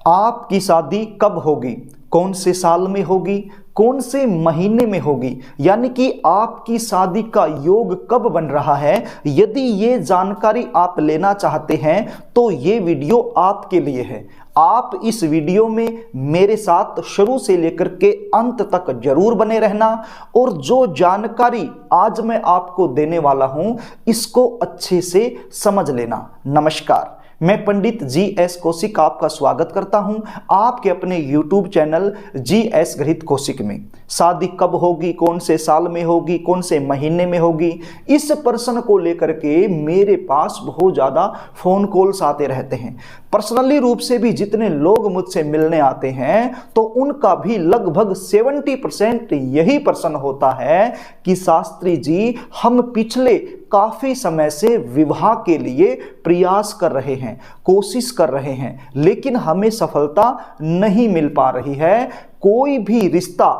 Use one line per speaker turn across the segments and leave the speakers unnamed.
आपकी शादी कब होगी, कौन से साल में होगी, कौन से महीने में होगी, यानी कि आपकी शादी का योग कब बन रहा है। यदि ये जानकारी आप लेना चाहते हैं तो ये वीडियो आपके लिए है। आप इस वीडियो में मेरे साथ शुरू से लेकर के अंत तक जरूर बने रहना और जो जानकारी आज मैं आपको देने वाला हूं इसको अच्छे से समझ लेना। नमस्कार, मैं पंडित GS कौशिक आपका स्वागत करता हूं आपके अपने YouTube चैनल GS गृहीत कौशिक में। शादी कब होगी, कौन से साल में होगी, कौन से महीने में होगी, इस प्रश्न को लेकर के मेरे पास बहुत ज़्यादा फ़ोन कॉल्स आते रहते हैं। पर्सनली रूप से भी जितने लोग मुझसे मिलने आते हैं तो उनका भी लगभग 70% यही प्रश्न होता है कि शास्त्री जी, हम पिछले काफ़ी समय से विवाह के लिए प्रयास कर रहे हैं, कोशिश कर रहे हैं, लेकिन हमें सफलता नहीं मिल पा रही है, कोई भी रिश्ता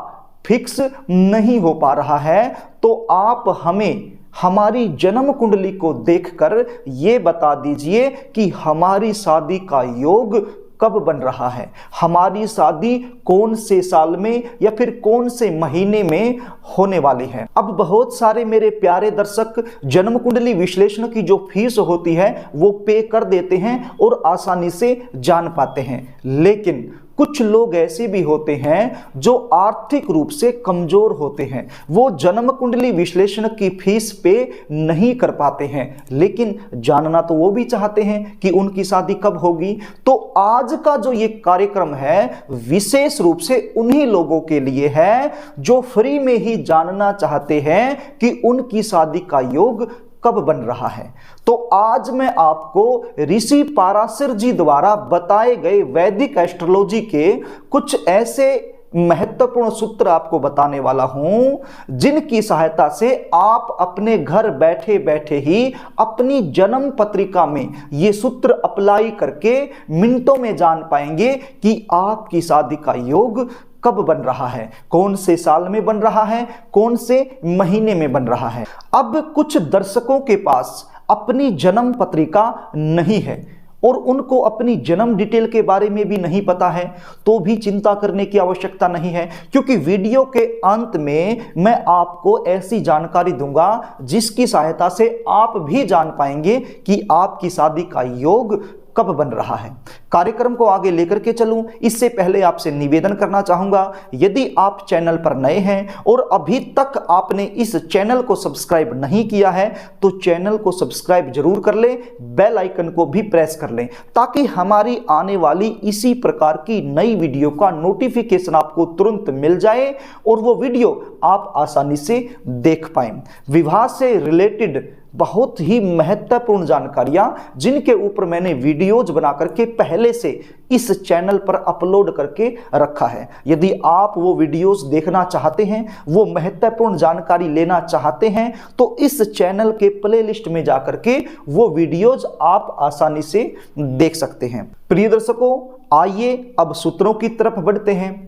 फिक्स नहीं हो पा रहा है। तो आप हमें हमारी जन्म कुंडली को देखकर ये बता दीजिए कि हमारी शादी का योग कब बन रहा है, हमारी शादी कौन से साल में या फिर कौन से महीने में होने वाली है। अब बहुत सारे मेरे प्यारे दर्शक जन्म कुंडली विश्लेषण की जो फीस होती है वो पे कर देते हैं और आसानी से जान पाते हैं, लेकिन कुछ लोग ऐसे भी होते हैं जो आर्थिक रूप से कमजोर होते हैं, वो जन्म कुंडली विश्लेषण की फीस पे नहीं कर पाते हैं, लेकिन जानना तो वो भी चाहते हैं कि उनकी शादी कब होगी। तो आज का जो ये कार्यक्रम है विशेष रूप से उन्हीं लोगों के लिए है जो फ्री में ही जानना चाहते हैं कि उनकी शादी का योग कब बन रहा है। तो आज मैं आपको ऋषि पाराशर जी द्वारा बताए गए वैदिक एस्ट्रोलॉजी के कुछ ऐसे महत्वपूर्ण सूत्र आपको बताने वाला हूं जिनकी सहायता से आप अपने घर बैठे बैठे ही अपनी जन्म पत्रिका में ये सूत्र अप्लाई करके मिनटों में जान पाएंगे कि आपकी शादी का योग कब बन रहा है, कौन से साल में बन रहा है, कौन से महीने में बन रहा है। अब कुछ दर्शकों के पास अपनी जन्म पत्रिका नहीं है और उनको अपनी जन्म डिटेल के बारे में भी नहीं पता है, तो भी चिंता करने की आवश्यकता नहीं है, क्योंकि वीडियो के अंत में मैं आपको ऐसी जानकारी दूंगा जिसकी सहायता से आप भी जान पाएंगे कि आपकी शादी का योग कब बन रहा है। कार्यक्रम को आगे लेकर के चलूं इससे पहले आपसे निवेदन करना चाहूंगा, यदि आप चैनल पर नए हैं और अभी तक आपने इस चैनल को सब्सक्राइब नहीं किया है तो चैनल को सब्सक्राइब जरूर कर लें, बेल आइकन को भी प्रेस कर लें ताकि हमारी आने वाली इसी प्रकार की नई वीडियो का नोटिफिकेशन आपको तुरंत मिल जाए और वो वीडियो आप आसानी से देख पाएं। विवाह से रिलेटेड बहुत ही महत्वपूर्ण जानकारियां जिनके ऊपर मैंने वीडियोज बना करके पहले से इस चैनल पर अपलोड करके रखा है। यदि आप वो वीडियोज देखना चाहते हैं, वो महत्वपूर्ण जानकारी लेना चाहते हैं तो इस चैनल के प्लेलिस्ट में जाकर के वो वीडियोज आप आसानी से देख सकते हैं। प्रिय दर्शकों, आइए अब सूत्रों की तरफ बढ़ते हैं।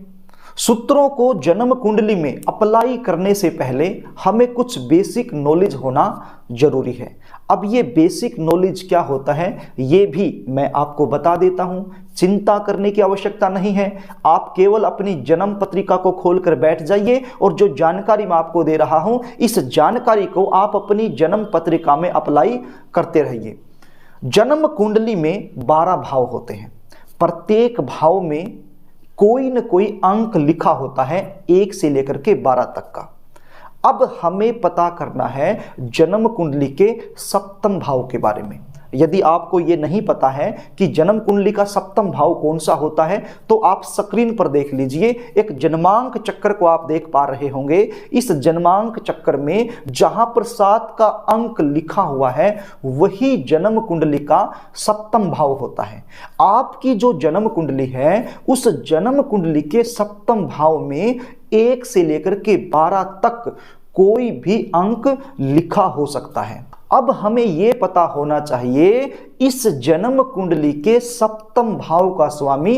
सूत्रों को जन्म कुंडली में अप्लाई करने से पहले हमें कुछ बेसिक नॉलेज होना जरूरी है। अब ये बेसिक नॉलेज क्या होता है ये भी मैं आपको बता देता हूं, चिंता करने की आवश्यकता नहीं है। आप केवल अपनी जन्म पत्रिका को खोलकर बैठ जाइए और जो जानकारी मैं आपको दे रहा हूं इस जानकारी को आप अपनी जन्म पत्रिका में अप्लाई करते रहिए। जन्म कुंडली में 12 भाव होते हैं, प्रत्येक भाव में कोई न कोई अंक लिखा होता है 1 से लेकर के 12 तक का। अब हमें पता करना है जन्म कुंडली के सप्तम भाव के बारे में। यदि आपको ये नहीं पता है कि जन्म कुंडली का सप्तम भाव कौन सा होता है तो आप स्क्रीन पर देख लीजिए, एक जन्मांक चक्कर को आप देख पा रहे होंगे। इस जन्मांक चक्कर में जहां पर 7 का अंक लिखा हुआ है वही जन्म कुंडली का सप्तम भाव होता है। आपकी जो जन्म कुंडली है उस जन्म कुंडली के सप्तम भाव में 1 से लेकर के 12 तक कोई भी अंक लिखा हो सकता है। अब हमें यह पता होना चाहिए इस जन्म कुंडली के सप्तम भाव का स्वामी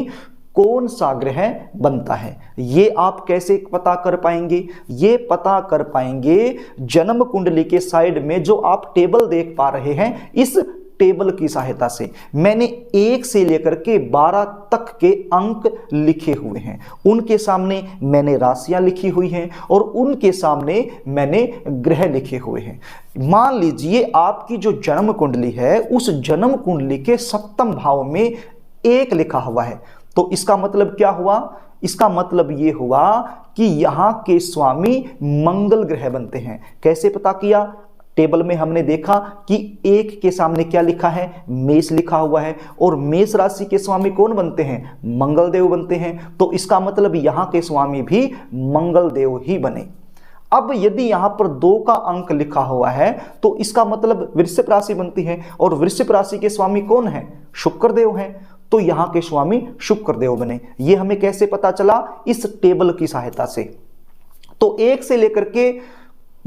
कौन सा ग्रह बनता है। ये आप कैसे पता कर पाएंगे? ये पता कर पाएंगे जन्म कुंडली के साइड में जो आप टेबल देख पा रहे हैं, इस टेबल की सहायता से मैंने 1 से लेकर के 12 तक के अंक लिखे हुए हैं। उनके सामने मैंने राशियां लिखी हुई हैं और उनके सामने मैंने ग्रह लिखे हुए हैं। मान लीजिए आपकी जो जन्म कुंडली है, उस जन्म कुंडली के सप्तम भाव में 1 लिखा हुआ है, तो इसका मतलब क्या हुआ? इसका मतलब ये हुआ कि यहां के स्वामी मंगल ग्रह बनते हैं। कैसे पता किया? टेबल में हमने देखा कि 1 के सामने क्या लिखा है? मेष लिखा हुआ है, और मेष राशि के स्वामी कौन बनते हैं? मंगल देव बनते हैं। तो इसका मतलब यहां के स्वामी भी मंगल देव ही बने। अब यदि यहां पर 2 का अंक लिखा हुआ है तो इसका मतलब वृश्चिक राशि बनती है, और वृश्चिक राशि के स्वामी कौन है? शुक्र देव हैं। तो यहां के स्वामी शुक्र देव बने। यह हमें कैसे पता चला? इस टेबल की सहायता से। तो 1 से लेकर के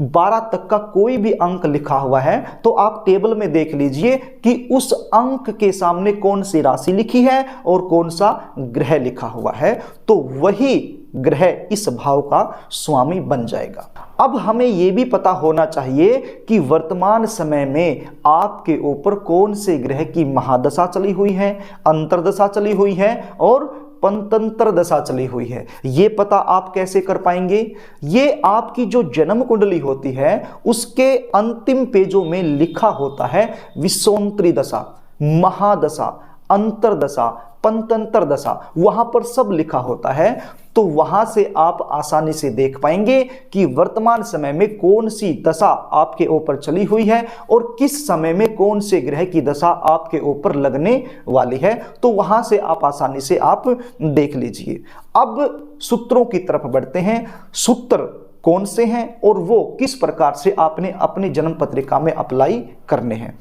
12 तक का कोई भी अंक लिखा हुआ है तो आप टेबल में देख लीजिए कि उस अंक के सामने कौन सी राशि लिखी है और कौन सा ग्रह लिखा हुआ है, तो वही ग्रह इस भाव का स्वामी बन जाएगा। अब हमें यह भी पता होना चाहिए कि वर्तमान समय में आपके ऊपर कौन से ग्रह की महादशा चली हुई है, अंतर्दशा चली हुई है और पंतंत्र दशा चली हुई है। ये पता आप कैसे कर पाएंगे? ये आपकी जो जन्म कुंडली होती है उसके अंतिम पेजों में लिखा होता है विषोंतरी दशा, महादशा, अंतरदशा, पंतंत्र दशा, वहां पर सब लिखा होता है। तो वहां से आप आसानी से देख पाएंगे कि वर्तमान समय में कौन सी दशा आपके ऊपर चली हुई है और किस समय में कौन से ग्रह की दशा आपके ऊपर लगने वाली है। तो वहां से आप आसानी से आप देख लीजिए। अब सूत्रों की तरफ बढ़ते हैं। सूत्र कौन से हैं और वो किस प्रकार से आपने अपनी जन्म पत्रिका में अप्लाई करने हैं।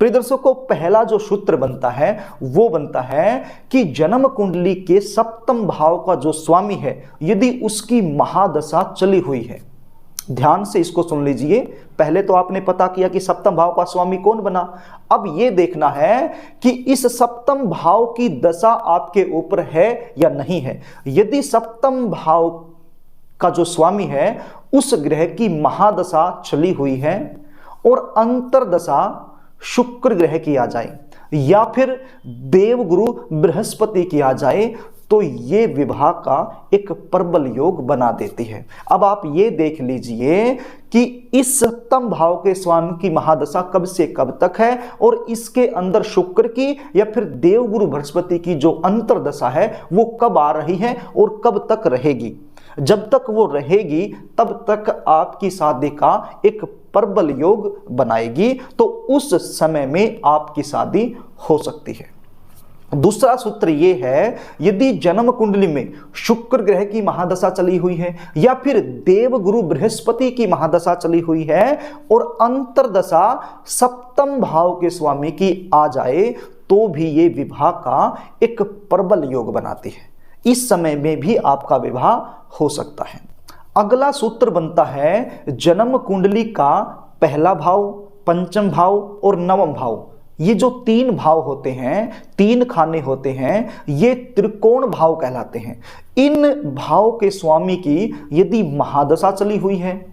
प्रिय दर्शकों, पहला जो सूत्र बनता है वो बनता है कि जन्म कुंडली के सप्तम भाव का जो स्वामी है यदि उसकी महादशा चली हुई है, ध्यान से इसको सुन लीजिए। पहले तो आपने पता किया कि सप्तम भाव का स्वामी कौन बना। अब यह देखना है कि इस सप्तम भाव की दशा आपके ऊपर है या नहीं है। यदि सप्तम भाव का जो स्वामी है उस ग्रह की महादशा चली हुई है और अंतरदशा शुक्र ग्रह की आ जाए या फिर देवगुरु बृहस्पति की आ जाए तो ये विवाह का एक प्रबल योग बना देती है। अब आप ये देख लीजिए कि इस सप्तम भाव के स्वामी की महादशा कब से कब तक है और इसके अंदर शुक्र की या फिर देवगुरु बृहस्पति की जो अंतरदशा है वो कब आ रही है और कब तक रहेगी। जब तक वो रहेगी तब तक आपकी शादी का एक प्रबल योग बनाएगी, तो उस समय में आपकी शादी हो सकती है। दूसरा सूत्र ये है, यदि जन्म कुंडली में शुक्र ग्रह की महादशा चली हुई है या फिर देवगुरु बृहस्पति की महादशा चली हुई है और अंतरदशा सप्तम भाव के स्वामी की आ जाए तो भी ये विवाह का एक प्रबल योग बनाती है। इस समय में भी आपका विवाह हो सकता है। अगला सूत्र बनता है जन्म कुंडली का पहला भाव, पंचम भाव और नवम भाव। ये जो 3 भाव होते हैं, 3 खाने होते हैं, ये त्रिकोण भाव कहलाते हैं। इन भाव के स्वामी की यदि महादशा चली हुई है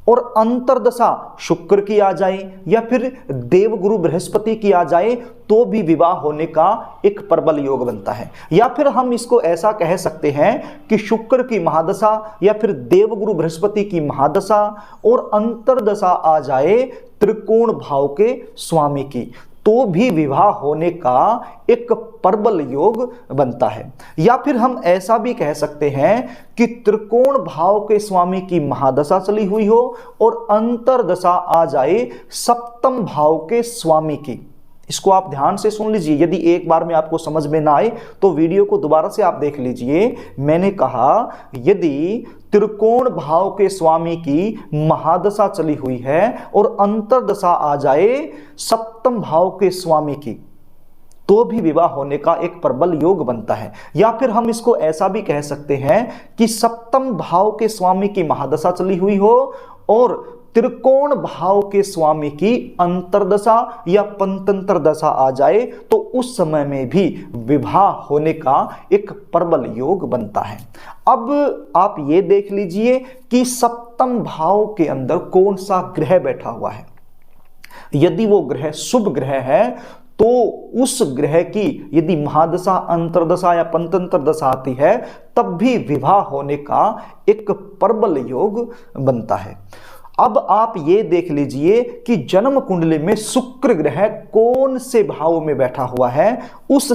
और अंतरदशा शुक्र की आ जाए या फिर देवगुरु बृहस्पति की आ जाए तो भी विवाह होने का एक प्रबल योग बनता है। या फिर हम इसको ऐसा कह सकते हैं कि शुक्र की महादशा या फिर देवगुरु बृहस्पति की महादशा और अंतरदशा आ जाए त्रिकोण भाव के स्वामी की तो भी विवाह होने का एक प्रबल योग बनता है। या फिर हम ऐसा भी कह सकते हैं कि त्रिकोण भाव के स्वामी की महादशा चली हुई हो और अंतरदशा आ जाए सप्तम भाव के स्वामी की। इसको आप ध्यान से सुन लीजिए। यदि एक बार में आपको समझ में ना आए तो वीडियो को दोबारा से आप देख लीजिए। मैंने कहा यदि त्रिकोण भाव के स्वामी की महादशा चली हुई है और अंतरदशा आ जाए सप्तम भाव के स्वामी की तो भी विवाह होने का एक प्रबल योग बनता है। या फिर हम इसको ऐसा भी कह सकते हैं कि सप्तम भाव के स्वामी की महादशा चली हुई हो और त्रिकोण भाव के स्वामी की अंतरदशा या पंतंत्र दशा आ जाए तो उस समय में भी विवाह होने का एक प्रबल योग बनता है। अब आप ये देख लीजिए कि सप्तम भाव के अंदर कौन सा ग्रह बैठा हुआ है। यदि वो ग्रह शुभ ग्रह है तो उस ग्रह की यदि महादशा, अंतर्दशा या पंतंत्र दशा आती है तब भी विवाह होने का एक प्रबल योग बनता है। अब आप ये देख लीजिए कि जन्म कुंडली में शुक्र ग्रह कौन से भाव में बैठा हुआ है। उस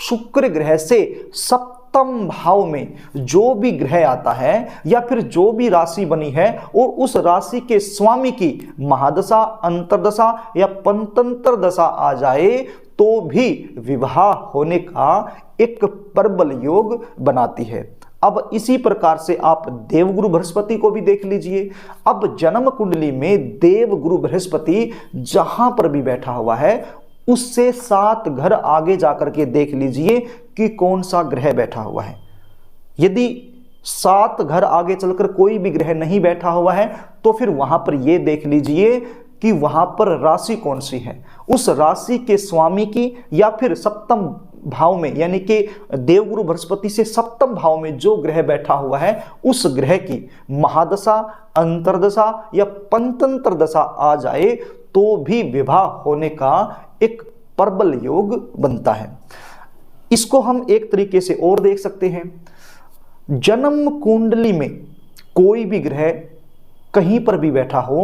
शुक्र ग्रह से सप्तम भाव में जो भी ग्रह आता है या फिर जो भी राशि बनी है और उस राशि के स्वामी की महादशा, अंतर्दशा या पंतंत्र दशा आ जाए तो भी विवाह होने का एक प्रबल योग बनाती है। अब इसी प्रकार से आप देवगुरु बृहस्पति को भी देख लीजिए। अब जन्म कुंडली में देवगुरु बृहस्पति जहां पर भी बैठा हुआ है उससे 7 घर आगे जाकर के देख लीजिए कि कौन सा ग्रह बैठा हुआ है। यदि 7 घर आगे चलकर कोई भी ग्रह नहीं बैठा हुआ है तो फिर वहां पर यह देख लीजिए कि वहां पर राशि कौन सी है, उस राशि के स्वामी की या फिर सप्तम भाव में यानी कि देवगुरु बृहस्पति से सप्तम भाव में जो ग्रह बैठा हुआ है उस ग्रह की महादशा, अंतर्दशा या पंतंत्र दशा आ जाए तो भी विवाह होने का एक प्रबल योग बनता है। इसको हम एक तरीके से और देख सकते हैं, जन्म कुंडली में कोई भी ग्रह कहीं पर भी बैठा हो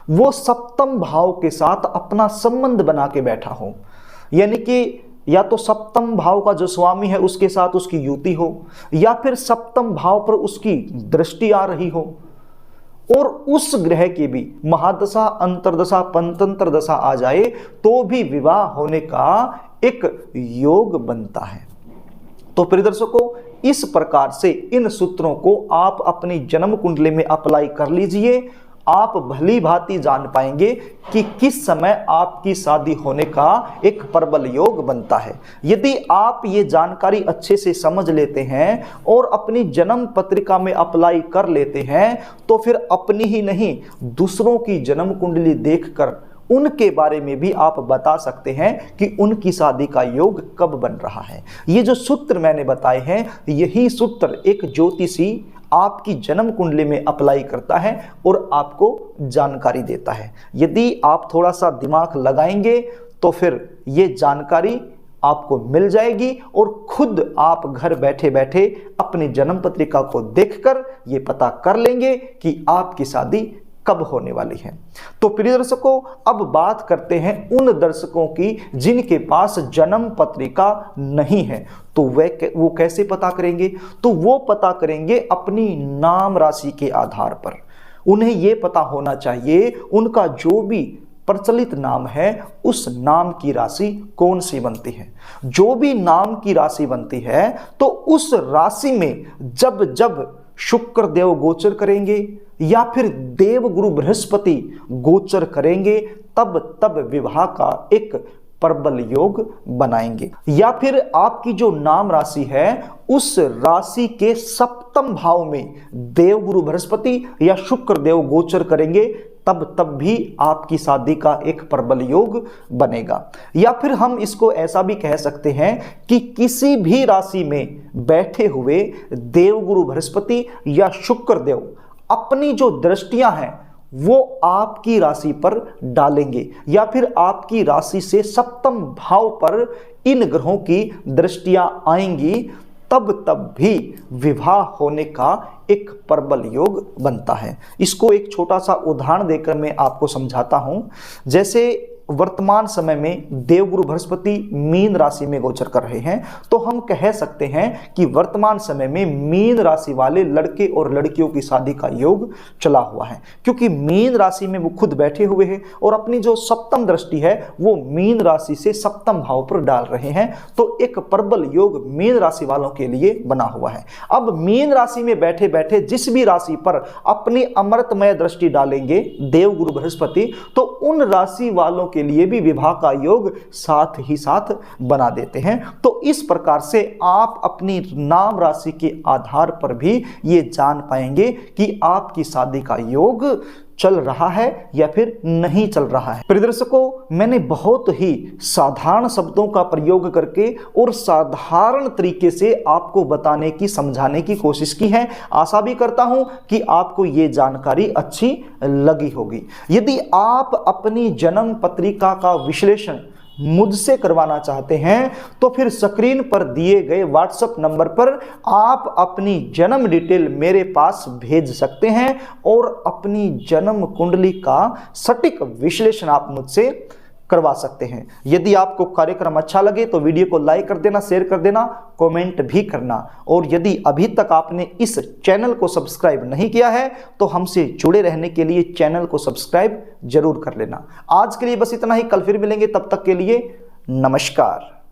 वो सप्तम भाव के साथ अपना संबंध बना के बैठा हो, यानी कि या तो सप्तम भाव का जो स्वामी है उसके साथ उसकी युति हो या फिर सप्तम भाव पर उसकी दृष्टि आ रही हो और उस ग्रह की भी महादशा, अंतर्दशा, पंतंत्र दशा आ जाए तो भी विवाह होने का एक योग बनता है। तो प्रिय दर्शकों, इस प्रकार से इन सूत्रों को आप अपनी जन्म कुंडली में अप्लाई कर लीजिए। आप भली भांति जान पाएंगे कि किस समय आपकी शादी होने का एक प्रबल योग बनता है। यदि आप ये जानकारी अच्छे से समझ लेते हैं और अपनी जन्म पत्रिका में अप्लाई कर लेते हैं तो फिर अपनी ही नहीं दूसरों की जन्म कुंडली देखकर उनके बारे में भी आप बता सकते हैं कि उनकी शादी का योग कब बन रहा है। ये जो सूत्र मैंने बताए हैं यही सूत्र एक ज्योतिषी आपकी जन्म कुंडली में अप्लाई करता है और आपको जानकारी देता है। यदि आप थोड़ा सा दिमाग लगाएंगे तो फिर ये जानकारी आपको मिल जाएगी और खुद आप घर बैठे बैठे अपनी जन्म पत्रिका को देखकर ये पता कर लेंगे कि आपकी शादी कब होने वाली है। तो प्रिय दर्शकों, अब बात करते हैं उन दर्शकों की जिनके पास जन्म पत्रिका नहीं है। तो वो कैसे पता करेंगे? तो वो पता करेंगे अपनी नाम राशि के आधार पर। उन्हें यह पता होना चाहिए उनका जो भी प्रचलित नाम है उस नाम की राशि कौन सी बनती है। जो भी नाम की राशि बनती है तो उस राशि में जब जब शुक्र देव गोचर करेंगे या फिर देवगुरु बृहस्पति गोचर करेंगे तब तब विवाह का एक प्रबल योग बनाएंगे। या फिर आपकी जो नाम राशि है उस राशि के सप्तम भाव में देवगुरु बृहस्पति या शुक्र देव गोचर करेंगे तब भी आपकी शादी का एक प्रबल योग बनेगा। या फिर हम इसको ऐसा भी कह सकते हैं कि किसी भी राशि में बैठे हुए देवगुरु बृहस्पति या शुक्र देव अपनी जो दृष्टियां हैं वो आपकी राशि पर डालेंगे या फिर आपकी राशि से सप्तम भाव पर इन ग्रहों की दृष्टियां आएंगी तब भी विवाह होने का एक प्रबल योग बनता है। इसको एक छोटा सा उदाहरण देकर मैं आपको समझाता हूं। जैसे वर्तमान समय में देवगुरु बृहस्पति मीन राशि में गोचर कर रहे हैं तो हम कह सकते हैं कि वर्तमान समय में मीन राशि वाले लड़के और लड़कियों की शादी का योग चला हुआ है, क्योंकि मीन राशि में वो खुद बैठे हुए हैं और अपनी जो सप्तम दृष्टि है वो मीन राशि से सप्तम भाव पर डाल रहे हैं। तो एक प्रबल योग मीन राशि वालों के लिए बना हुआ है। अब मीन राशि में बैठे बैठे जिस भी राशि पर अपनी अमृतमय दृष्टि डालेंगे देवगुरु बृहस्पति तो उन राशि वालों के लिए भी विवाह का योग साथ ही साथ बना देते हैं। तो इस प्रकार से आप अपनी नाम राशि के आधार पर भी ये जान पाएंगे कि आपकी शादी का योग चल रहा है या फिर नहीं चल रहा है। प्रिय दर्शकों, मैंने बहुत ही साधारण शब्दों का प्रयोग करके और साधारण तरीके से आपको बताने की, समझाने की कोशिश की है। आशा भी करता हूं कि आपको ये जानकारी अच्छी लगी होगी। यदि आप अपनी जन्म पत्रिका का विश्लेषण मुझसे करवाना चाहते हैं तो फिर स्क्रीन पर दिए गए व्हाट्सएप नंबर पर आप अपनी जन्म डिटेल मेरे पास भेज सकते हैं और अपनी जन्म कुंडली का सटीक विश्लेषण आप मुझसे करवा सकते हैं। यदि आपको कार्यक्रम अच्छा लगे तो वीडियो को लाइक कर देना, शेयर कर देना, कमेंट भी करना। और यदि अभी तक आपने इस चैनल को सब्सक्राइब नहीं किया है तो हमसे जुड़े रहने के लिए चैनल को सब्सक्राइब जरूर कर लेना। आज के लिए बस इतना ही, कल फिर मिलेंगे, तब तक के लिए नमस्कार।